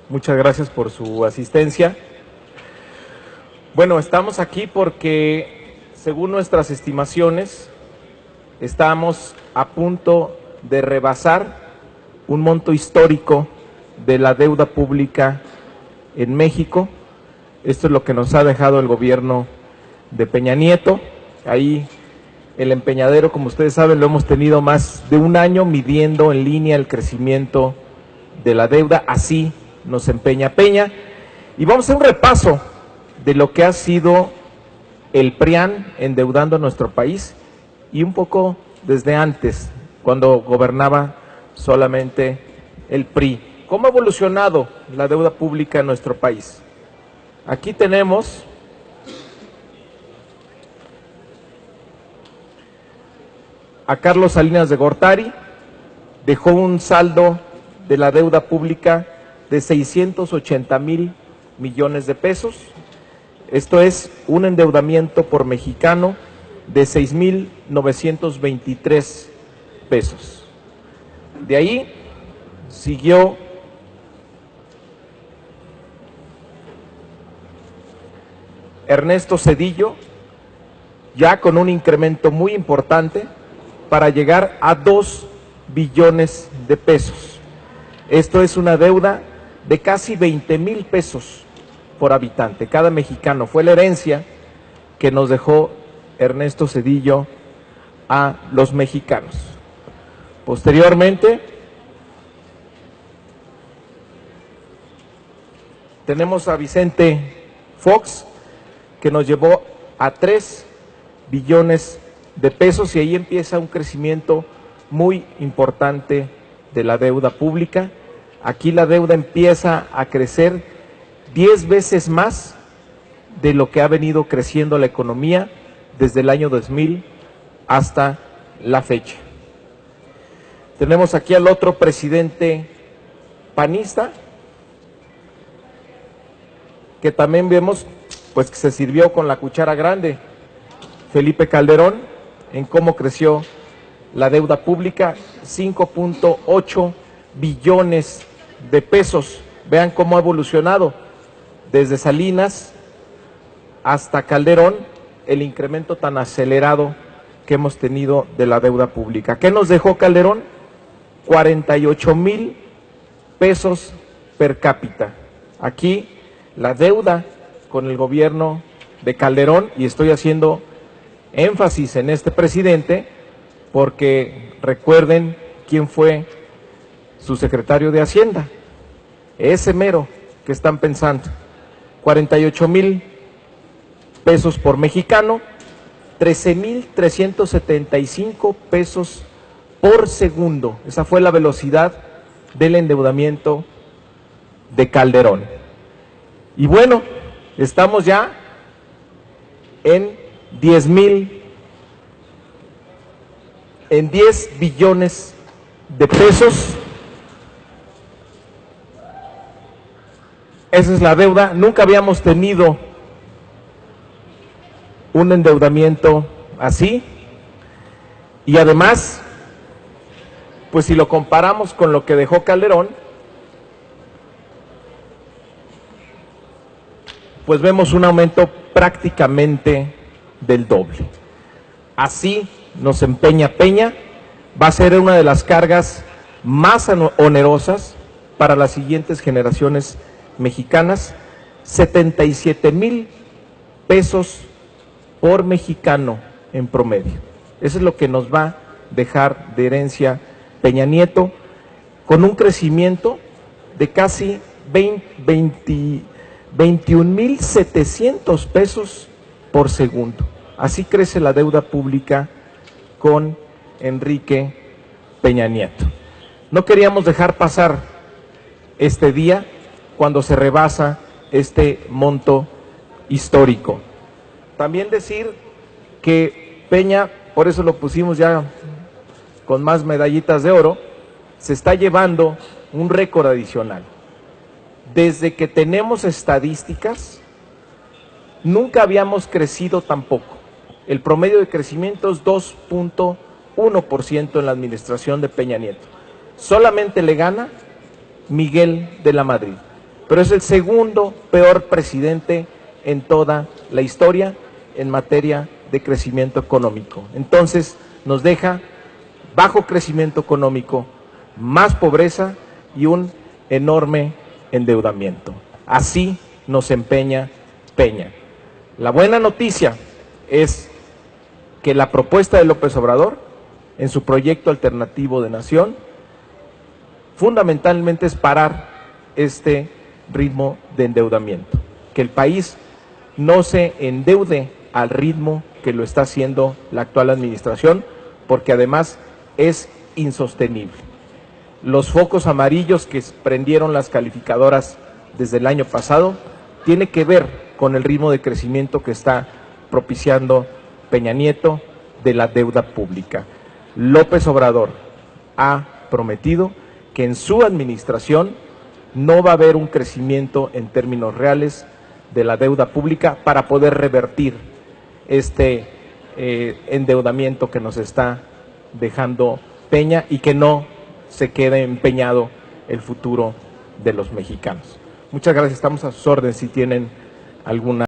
Muchas gracias por su asistencia. Bueno, estamos aquí porque, según nuestras estimaciones, estamos a punto de rebasar un monto histórico de la deuda pública en México. Esto es lo que nos ha dejado el gobierno de Peña Nieto. Ahí el empeñadero, como ustedes saben, lo hemos tenido más de un año midiendo en línea el crecimiento de la deuda. Así nos empeña Peña. Y vamos a hacer un repaso de lo que ha sido el PRIAN endeudando a nuestro país y un poco desde antes, cuando gobernaba solamente el PRI. ¿Cómo ha evolucionado la deuda pública en nuestro país? Aquí tenemos a Carlos Salinas de Gortari, dejó un saldo de la deuda pública de 680,000 millones de pesos. Esto es un endeudamiento por mexicano de 6,923 pesos. De ahí siguió Ernesto Zedillo, ya con un incremento muy importante para llegar a 2 billones de pesos. Esto es una deuda de casi 20,000 pesos por habitante, cada mexicano. Fue la herencia que nos dejó Ernesto Zedillo a los mexicanos. Posteriormente, tenemos a Vicente Fox, que nos llevó a 3 billones de pesos, y ahí empieza un crecimiento muy importante de la deuda pública. Aquí la deuda empieza a crecer 10 veces más de lo que ha venido creciendo la economía desde el año 2000 hasta la fecha. Tenemos aquí al otro presidente panista, que también vemos pues que se sirvió con la cuchara grande, Felipe Calderón, en cómo creció la deuda pública, 5.8 billones de pesos. Vean cómo ha evolucionado desde Salinas hasta Calderón, el incremento tan acelerado que hemos tenido de la deuda pública. ¿Qué nos dejó Calderón? 48,000 pesos per cápita. Aquí la deuda con el gobierno de Calderón, y estoy haciendo énfasis en este presidente porque recuerden quién fue su secretario de Hacienda, ese mero que están pensando. 48,000 pesos por mexicano, 13,375 pesos por segundo. Esa fue la velocidad del endeudamiento de Calderón. Y bueno, estamos ya en 10 billones de pesos. Esa es la deuda. Nunca habíamos tenido un endeudamiento así. Y además, pues si lo comparamos con lo que dejó Calderón, pues vemos un aumento prácticamente del doble. Así nos empeña Peña. Va a ser una de las cargas más onerosas para las siguientes generaciones mexicanas. 77,000 pesos por mexicano en promedio. Eso es lo que nos va a dejar de herencia Peña Nieto, con un crecimiento de casi 21,700 pesos por segundo. Así crece la deuda pública con Enrique Peña Nieto. No queríamos dejar pasar este día cuando se rebasa este monto histórico. También decir que Peña, por eso lo pusimos ya con más medallitas de oro, se está llevando un récord adicional. Desde que tenemos estadísticas, nunca habíamos crecido tampoco. El promedio de crecimiento es 2.1% en la administración de Peña Nieto. Solamente le gana Miguel de la Madrid. pero es el segundo peor presidente en toda la historia en materia de crecimiento económico. Entonces, nos deja bajo crecimiento económico, más pobreza y un enorme endeudamiento. Así nos empeña Peña. La buena noticia es que la propuesta de López Obrador, en su proyecto alternativo de nación, fundamentalmente es parar este ritmo de endeudamiento, que el país no se endeude al ritmo que lo está haciendo la actual administración, porque además es insostenible. Los focos amarillos que prendieron las calificadoras desde el año pasado tiene que ver con el ritmo de crecimiento que está propiciando Peña Nieto de la deuda pública. López Obrador ha prometido que en su administración no va a haber un crecimiento en términos reales de la deuda pública para poder revertir este endeudamiento que nos está dejando Peña y que no se quede empeñado el futuro de los mexicanos. Muchas gracias, estamos a sus órdenes si tienen alguna